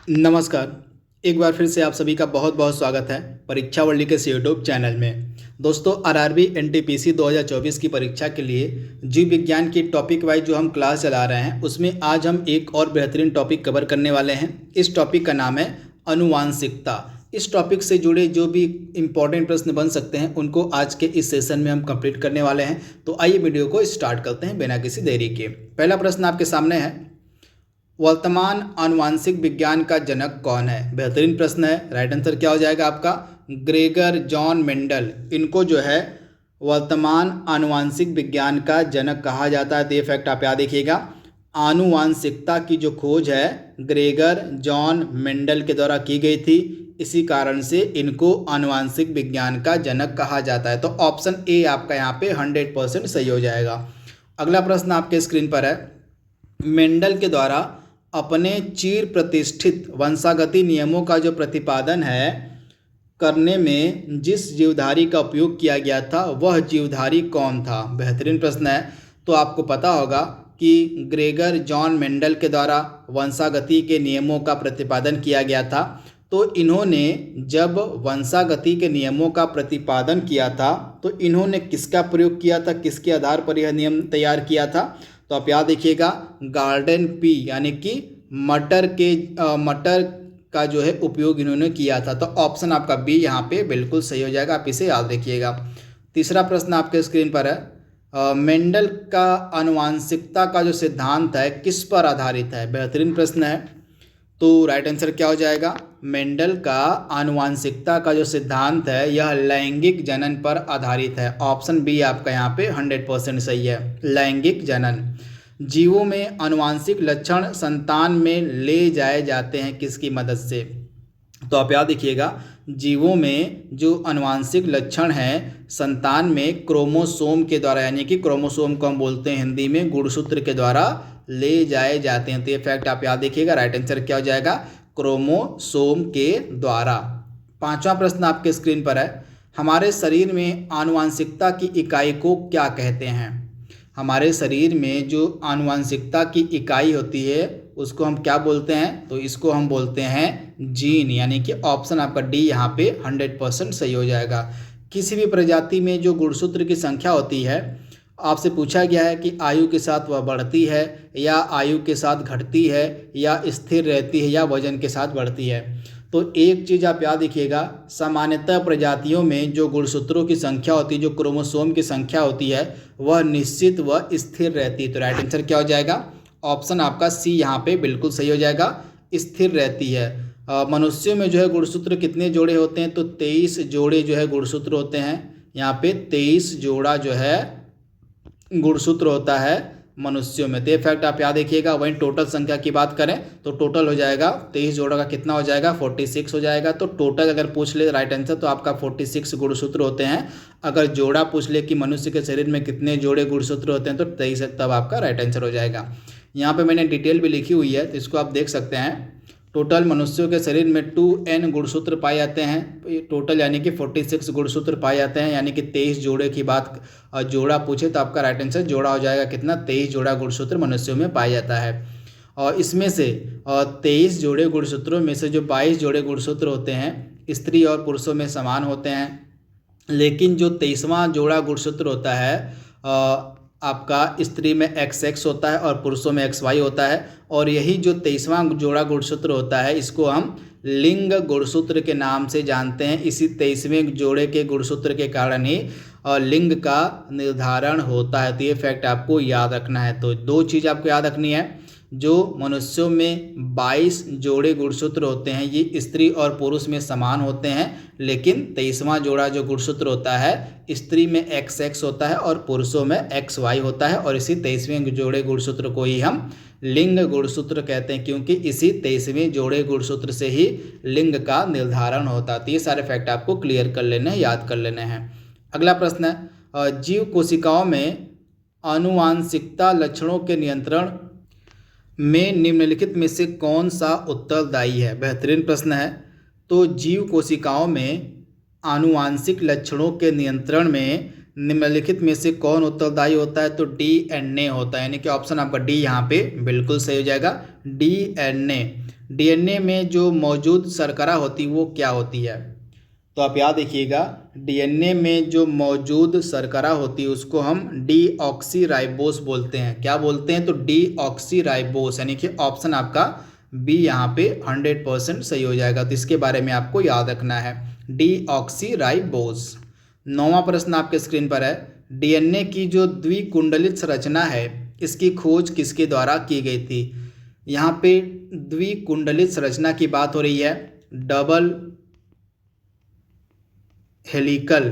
नमस्कार। एक बार फिर से आप सभी का बहुत बहुत स्वागत है परीक्षा वर्ल्ड के इस यूट्यूब चैनल में। दोस्तों, आरआरबी एनटीपीसी 2024 की परीक्षा के लिए जीव विज्ञान की टॉपिक वाइज जो हम क्लास चला रहे हैं उसमें आज हम एक और बेहतरीन टॉपिक कवर करने वाले हैं। इस टॉपिक का नाम है अनुवांशिकता। इस टॉपिक से जुड़े जो भी इम्पोर्टेंट प्रश्न बन सकते हैं उनको आज के इस सेशन में हम कंप्लीट करने वाले हैं। तो आइए वीडियो को स्टार्ट करते हैं बिना किसी देरी के। पहला प्रश्न आपके सामने है, वर्तमान आनुवांशिक विज्ञान का जनक कौन है? बेहतरीन प्रश्न है। राइट आंसर क्या हो जाएगा आपका? Gregor John Mendel. इनको जो है वर्तमान आनुवांशिक विज्ञान का जनक कहा जाता है। तो ये फैक्ट आप याद रखिएगा। आनुवांशिकता की जो खोज है ग्रेगर जॉन मेंडल के द्वारा की गई थी, इसी कारण से इनको आनुवांशिक विज्ञान का जनक कहा जाता है। तो ऑप्शन ए आपका यहाँ पे 100% सही हो जाएगा। अगला प्रश्न आपके स्क्रीन पर है, मेंडल के द्वारा अपने चिर प्रतिष्ठित वंशागति नियमों का जो प्रतिपादन है करने में जिस जीवधारी का उपयोग किया गया था वह जीवधारी कौन था? बेहतरीन प्रश्न है। तो आपको पता होगा कि ग्रेगर जॉन मेंडल के द्वारा वंशागति के नियमों का प्रतिपादन किया गया था। तो इन्होंने जब वंशागति के नियमों का प्रतिपादन किया था तो इन्होंने किसका प्रयोग किया था, किसके आधार पर यह नियम तैयार किया था? तो आप याद रखिएगा, गार्डन पी यानी कि मटर का जो है उपयोग इन्होंने किया था। तो ऑप्शन आपका बी यहाँ पे बिल्कुल सही हो जाएगा। आप इसे याद रखिएगा। तीसरा प्रश्न आपके स्क्रीन पर है, मेंडल का आनुवांशिकता का जो सिद्धांत है किस पर आधारित है? बेहतरीन प्रश्न है। तो राइट आंसर क्या हो जाएगा? मेंडल का आनुवांशिकता का जो सिद्धांत है यह लैंगिक जनन पर आधारित है। ऑप्शन बी आपका यहाँ पे 100% सही है, लैंगिक जनन। जीवों में आनुवांशिक लक्षण संतान में ले जाए जाते हैं किसकी मदद से? तो आप याद रखिएगा, जीवों में जो आनुवांशिक लक्षण हैं संतान में क्रोमोसोम के द्वारा, यानी कि क्रोमोसोम को हम बोलते हैं हिंदी में गुणसूत्र के द्वारा ले जाए जाते हैं। तो ये फैक्ट आप याद रखिएगा। राइट आंसर क्या हो जाएगा? क्रोमोसोम के द्वारा। पांचवा प्रश्न आपके स्क्रीन पर है, हमारे शरीर में आनुवांशिकता की इकाई को क्या कहते हैं? हमारे शरीर में जो आनुवांशिकता की इकाई होती है उसको हम क्या बोलते हैं? तो इसको हम बोलते हैं जीन, यानी कि ऑप्शन आपका डी यहाँ पे 100% सही हो जाएगा। किसी भी प्रजाति में जो गुणसूत्र की संख्या होती है, आपसे पूछा गया है कि आयु के साथ वह बढ़ती है या आयु के साथ घटती है या स्थिर रहती है या वजन के साथ बढ़ती है। तो एक चीज़ आप याद रखिएगा, सामान्यतः प्रजातियों में जो गुणसूत्रों की संख्या होती है, जो क्रोमोसोम की संख्या होती है, वह निश्चित व स्थिर रहती है। तो राइट आंसर क्या हो जाएगा? ऑप्शन आपका सी यहाँ पे बिल्कुल सही हो जाएगा, स्थिर रहती है। मनुष्यों में जो है गुणसूत्र कितने जोड़े होते हैं? तो 23 जोड़े जो है गुणसूत्र होते हैं। यहाँ पे 23 जोड़ा जो है गुणसूत्र होता है मनुष्यों में। तो ये फैक्ट आप याद रखिएगा। वहीं टोटल संख्या की बात करें तो टोटल हो जाएगा 23 जोड़ा का कितना हो जाएगा? 46 हो जाएगा। तो टोटल अगर पूछ ले राइट आंसर तो आपका 46 गुणसूत्र होते हैं। अगर जोड़ा पूछ ले कि मनुष्य के शरीर में कितने जोड़े गुणसूत्र होते हैं तो 23 है, तब आपका राइट आंसर हो जाएगा। यहाँ पे मैंने डिटेल भी लिखी हुई है तो इसको आप देख सकते हैं। टोटल मनुष्यों के शरीर में 2n गुणसूत्र पाए जाते हैं टोटल, यानी कि 46 गुणसूत्र पाए जाते हैं। यानी कि 23 जोड़े की बात जोड़ा पूछे तो आपका राइट आंसर जोड़ा हो जाएगा कितना? 23 जोड़ा गुणसूत्र मनुष्यों में पाया जाता है। और इसमें से 23 जोड़े गुणसूत्रों में से जो 22 जोड़े गुणसूत्र होते हैं स्त्री और पुरुषों में समान होते हैं, लेकिन जो 23वां जोड़ा गुणसूत्र होता है आपका स्त्री में XX होता है और पुरुषों में XY होता है। और यही जो 23वां जोड़ा गुणसूत्र होता है इसको हम लिंग गुणसूत्र के नाम से जानते हैं। इसी 23वें जोड़े के गुणसूत्र के कारण ही लिंग का निर्धारण होता है। तो ये फैक्ट आपको याद रखना है। तो दो चीज़ आपको याद रखनी है, जो मनुष्यों में 22 जोड़े गुणसूत्र होते हैं ये स्त्री और पुरुष में समान होते हैं, लेकिन 23वां जोड़ा जो गुणसूत्र होता है स्त्री में XX होता है और पुरुषों में XY होता है। और इसी 23वें जोड़े गुणसूत्र को ही हम लिंग गुणसूत्र कहते हैं, क्योंकि इसी 23वें जोड़े गुणसूत्र से ही लिंग का निर्धारण होता है। तो ये सारे फैक्ट आपको क्लियर कर लेने हैं, याद कर लेने हैं। अगला प्रश्न है, जीव कोशिकाओं में आनुवांशिकता लक्षणों के नियंत्रण में निम्नलिखित में से कौन सा उत्तरदायी है? बेहतरीन प्रश्न है। तो जीव कोशिकाओं में आनुवांशिक लक्षणों के नियंत्रण में निम्नलिखित में से कौन उत्तरदायी होता है? तो डीएनए होता है, यानी कि ऑप्शन आपका डी यहाँ पे बिल्कुल सही हो जाएगा, डीएनए। डीएनए में जो मौजूद शर्करा होती वो क्या होती है? तो आप याद रखिएगा, डीएनए में जो मौजूद शर्करा होती है उसको हम डीऑक्सीराइबोस बोलते हैं। क्या बोलते हैं? तो डीऑक्सीराइबोस, यानी कि ऑप्शन आपका बी यहाँ पे 100% सही हो जाएगा। तो इसके बारे में आपको याद रखना है, डीऑक्सीराइबोस। 9वां प्रश्न आपके स्क्रीन पर है, डीएनए की जो द्विकुंडलित संरचना है इसकी खोज किसके द्वारा की गई थी? यहाँ पे द्विकुंडलित संरचना की बात हो रही है, डबल हेलिकल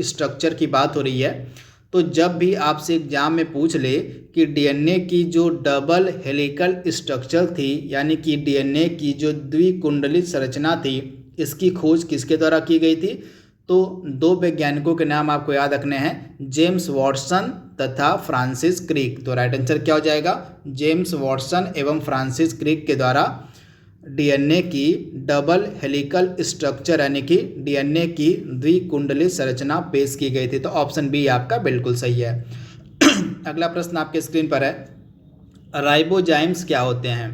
स्ट्रक्चर की बात हो रही है। तो जब भी आपसे एग्जाम में पूछ ले कि डीएनए की जो डबल हेलिकल स्ट्रक्चर थी, यानी कि डीएनए की जो द्विकुंडलित संरचना थी, इसकी खोज किसके द्वारा की गई थी? तो दो वैज्ञानिकों के नाम आपको याद रखने हैं, जेम्स वाटसन तथा फ्रांसिस क्रिक। तो राइट आंसर क्या हो जाएगा? जेम्स वाटसन एवं फ्रांसिस क्रिक के द्वारा डीएनए की डबल हेलिकल स्ट्रक्चर, यानी कि डीएनए की द्विकुंडलित संरचना पेश की गई थी। तो ऑप्शन बी आपका बिल्कुल सही है। अगला प्रश्न आपके स्क्रीन पर है, राइबोजाइम्स क्या होते हैं?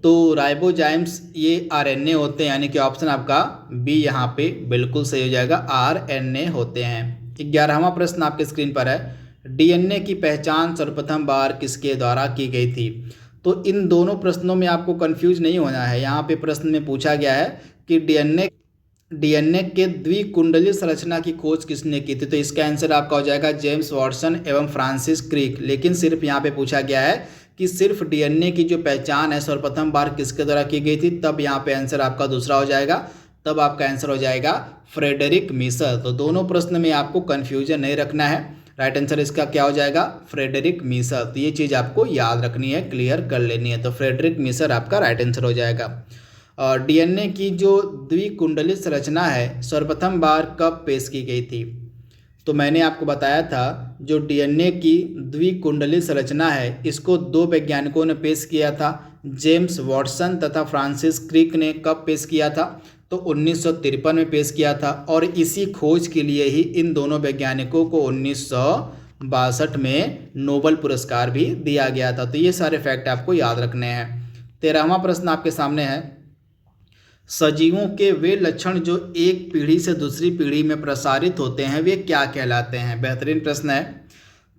तो राइबोजाइम्स ये आरएनए होते हैं, यानी कि ऑप्शन आपका बी यहाँ पे बिल्कुल सही हो जाएगा, आरएनए होते हैं। 11वां प्रश्न आपके स्क्रीन पर है, डीएनए की पहचान सर्वप्रथम बार किसके द्वारा की गई थी? तो इन दोनों प्रश्नों में आपको कंफ्यूज नहीं होना है। यहाँ पे प्रश्न में पूछा गया है कि डीएनए के द्विकुंडलित संरचना की खोज किसने की थी? तो इसका आंसर आपका हो जाएगा जेम्स वाटसन एवं फ्रांसिस क्रिक। लेकिन सिर्फ यहाँ पे पूछा गया है कि सिर्फ डीएनए की जो पहचान है सर्वप्रथम बार किसके द्वारा की गई थी, तब यहाँ पे आंसर आपका दूसरा हो जाएगा, तब आपका आंसर हो जाएगा फ्रेडरिक मीसर। तो दोनों प्रश्न में आपको कन्फ्यूजन नहीं रखना है, राइट आंसर इसका क्या हो जाएगा? Friedrich Miescher. तो ये चीज़ आपको याद रखनी है, क्लियर कर लेनी है। तो फ्रेडरिक मीसर आपका राइट आंसर हो जाएगा। और डीएनए की जो द्विकुंडलित संरचना है सर्वप्रथम बार कब पेश की गई थी? तो मैंने आपको बताया था, जो डीएनए की द्विकुंडलित संरचना है इसको दो वैज्ञानिकों ने पेश किया था, जेम्स वाटसन तथा फ्रांसिस क्रिक ने। कब पेश किया था? तो 1953 में पेश किया था। और इसी खोज के लिए ही इन दोनों वैज्ञानिकों को 1962 में नोबेल पुरस्कार भी दिया गया था। तो ये सारे फैक्ट आपको याद रखने हैं। 13वां प्रश्न आपके सामने है, सजीवों के वे लक्षण जो एक पीढ़ी से दूसरी पीढ़ी में प्रसारित होते हैं वे क्या कहलाते हैं? बेहतरीन प्रश्न है।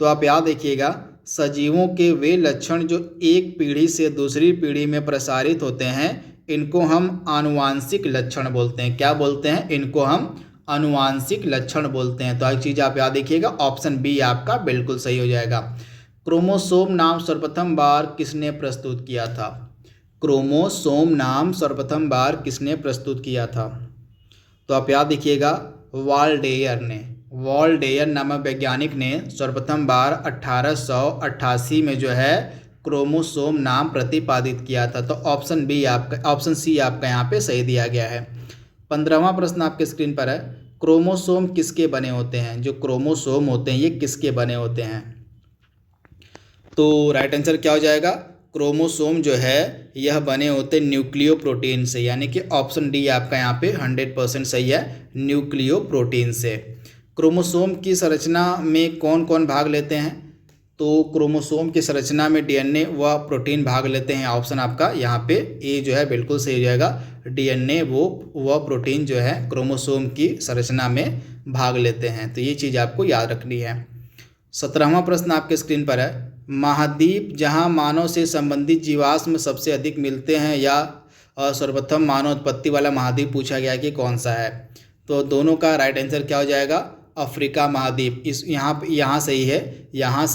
तो आप याद रखिएगा, सजीवों के वे लक्षण जो एक पीढ़ी से दूसरी पीढ़ी में प्रसारित होते हैं इनको हम आनुवांशिक लक्षण बोलते हैं। क्या बोलते हैं? इनको हम आनुवांशिक लक्षण बोलते हैं। तो एक चीज़ आप याद रखिएगा, ऑप्शन बी आपका बिल्कुल सही हो जाएगा। क्रोमोसोम नाम सर्वप्रथम बार किसने प्रस्तुत किया था? क्रोमोसोम नाम सर्वप्रथम बार किसने प्रस्तुत किया था? तो आप याद रखिएगा, वाल्डेयर नामक वैज्ञानिक ने सर्वप्रथम बार 1888 में जो है क्रोमोसोम नाम प्रतिपादित किया था। तो ऑप्शन सी आपका यहाँ पे सही दिया गया है। 15वां प्रश्न आपके स्क्रीन पर है, क्रोमोसोम किसके बने होते हैं? जो क्रोमोसोम होते हैं ये किसके बने होते हैं? तो राइट आंसर क्या हो जाएगा? क्रोमोसोम जो है यह बने होते न्यूक्लियो प्रोटीन से, यानी कि ऑप्शन डी आपका यहाँ पे 100% सही है, न्यूक्लियो प्रोटीन से। क्रोमोसोम की संरचना में कौन कौन भाग लेते हैं? तो क्रोमोसोम की संरचना में डीएनए व प्रोटीन भाग लेते हैं। ऑप्शन आपका यहाँ पे ए जो है बिल्कुल सही हो जाएगा, डीएनए व प्रोटीन जो है क्रोमोसोम की संरचना में भाग लेते हैं। तो ये चीज़ आपको याद रखनी है। 17वां प्रश्न आपके स्क्रीन पर है, महाद्वीप जहां मानव से संबंधित जीवाश्म सबसे अधिक मिलते हैं या सर्वप्रथम मानव उत्पत्ति वाला महाद्वीप पूछा गया कि कौन सा है? तो दोनों का राइट आंसर क्या हो जाएगा? अफ्रीका महाद्वीप। इस यहाँ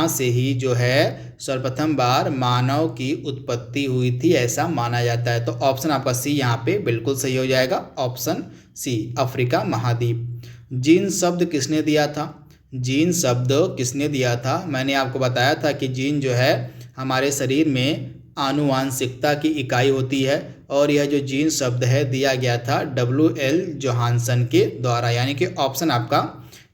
से ही जो है सर्वप्रथम बार मानव की उत्पत्ति हुई थी, ऐसा माना जाता है। तो ऑप्शन आपका सी यहाँ पे बिल्कुल सही हो जाएगा, ऑप्शन सी अफ्रीका महाद्वीप। जीन शब्द किसने दिया था? जीन शब्द किसने दिया था? मैंने आपको बताया था कि जीन जो है हमारे शरीर में आनुवांशिकता की इकाई होती है, और यह जो जीन शब्द है दिया गया था WL जोहानसन के द्वारा, यानी कि ऑप्शन आपका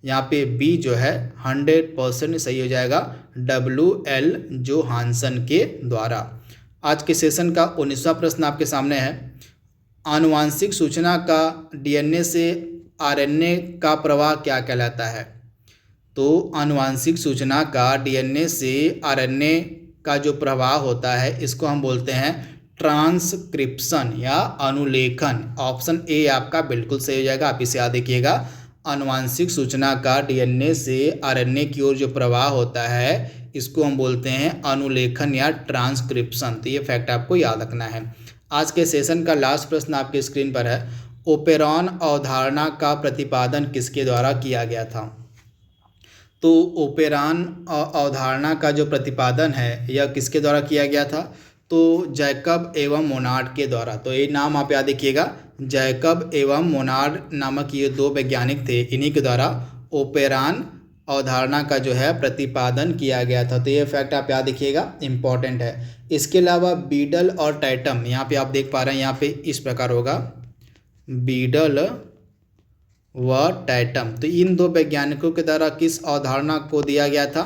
यहाँ पे बी जो है 100% सही हो जाएगा, WL जोहानसन के द्वारा। आज के सेशन का 19वां प्रश्न आपके सामने है, आनुवांशिक सूचना का डीएनए से आरएनए का प्रवाह क्या कहलाता है? तो आनुवांशिक सूचना का डीएनए से आरएनए का जो प्रवाह होता है इसको हम बोलते हैं ट्रांसक्रिप्शन या अनुलेखन। ऑप्शन ए आपका बिल्कुल सही हो जाएगा। आप इसे याद रखिएगा, आनुवांशिक सूचना का डीएनए से आरएनए की ओर जो प्रवाह होता है इसको हम बोलते हैं अनुलेखन या ट्रांसक्रिप्शन। तो ये फैक्ट आपको याद रखना है। आज के सेशन का लास्ट प्रश्न आपके स्क्रीन पर है, ओपेरॉन अवधारणा का प्रतिपादन किसके द्वारा किया गया था? तो ओपेरॉन अवधारणा का जो प्रतिपादन है यह किसके द्वारा किया गया था? तो जैकब एवं मोनार्ड के द्वारा। तो ये नाम आप याद रखिएगा, जैकब एवं मोनार्ड नामक ये दो वैज्ञानिक थे, इन्हीं के द्वारा ओपेरॉन अवधारणा का जो है प्रतिपादन किया गया था। तो ये फैक्ट आप याद रखिएगा, इम्पॉर्टेंट है। इसके अलावा बीडल और टैटम, यहाँ पे आप देख पा रहे हैं, यहाँ पे इस प्रकार होगा बीडल व टैटम। तो इन दो वैज्ञानिकों के द्वारा किस अवधारणा को दिया गया था?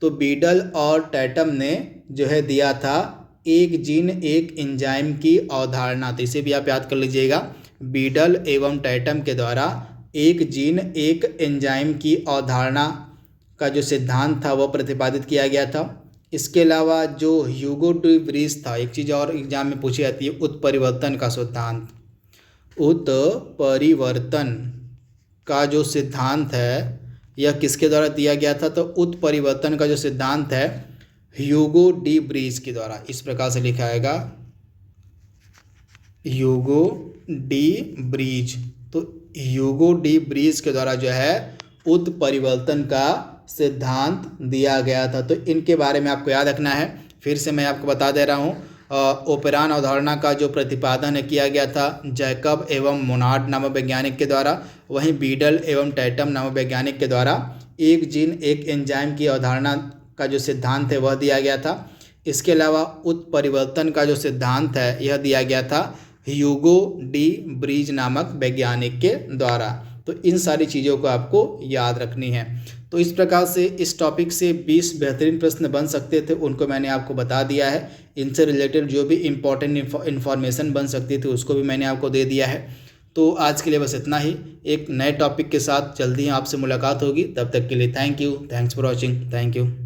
तो बीडल और टैटम ने जो है दिया था एक जीन एक एंजाइम की अवधारणा। तो इसे भी आप याद कर लीजिएगा, बीडल एवं टैटम के द्वारा एक जीन एक एंजाइम की अवधारणा का जो सिद्धांत था वह प्रतिपादित किया गया था। इसके अलावा जो ह्यूगो डी व्रीज था, एक चीज़ और एग्जाम में पूछी जाती है, उत्परिवर्तन का सिद्धांत। उत्परिवर्तन का जो सिद्धांत है यह किसके द्वारा दिया गया था? तो उत्परिवर्तन का जो सिद्धांत है ह्यूगो डी व्रीज के द्वारा। इस प्रकार से लिखा आएगा, ह्यूगो डी व्रीज। तो ह्यूगो डी व्रीज के द्वारा जो है उत्परिवर्तन का सिद्धांत दिया गया था। तो इनके बारे में आपको याद रखना है। फिर से मैं आपको बता दे रहा हूँ, ओपेरॉन अवधारणा का जो प्रतिपादन किया गया था जैकब एवं मोनार्ड नामक वैज्ञानिक के द्वारा, वहीं बीडल एवं टैटम नामक वैज्ञानिक के द्वारा एक जीन एक एंजाइम की अवधारणा का जो सिद्धांत है वह दिया गया था। इसके अलावा उत्परिवर्तन का जो सिद्धांत है यह दिया गया था ह्यूगो डी व्रीज नामक वैज्ञानिक के द्वारा। तो इन सारी चीज़ों को आपको याद रखनी है। तो इस प्रकार से इस टॉपिक से 20 बेहतरीन प्रश्न बन सकते थे, उनको मैंने आपको बता दिया है। इनसे रिलेटेड जो भी इम्पोर्टेंट इन्फॉर्मेशन बन सकती थी उसको भी मैंने आपको दे दिया है। तो आज के लिए बस इतना ही। एक नए टॉपिक के साथ जल्दी ही आपसे मुलाकात होगी। तब तक के लिए thank you, thanks for watching, thank you.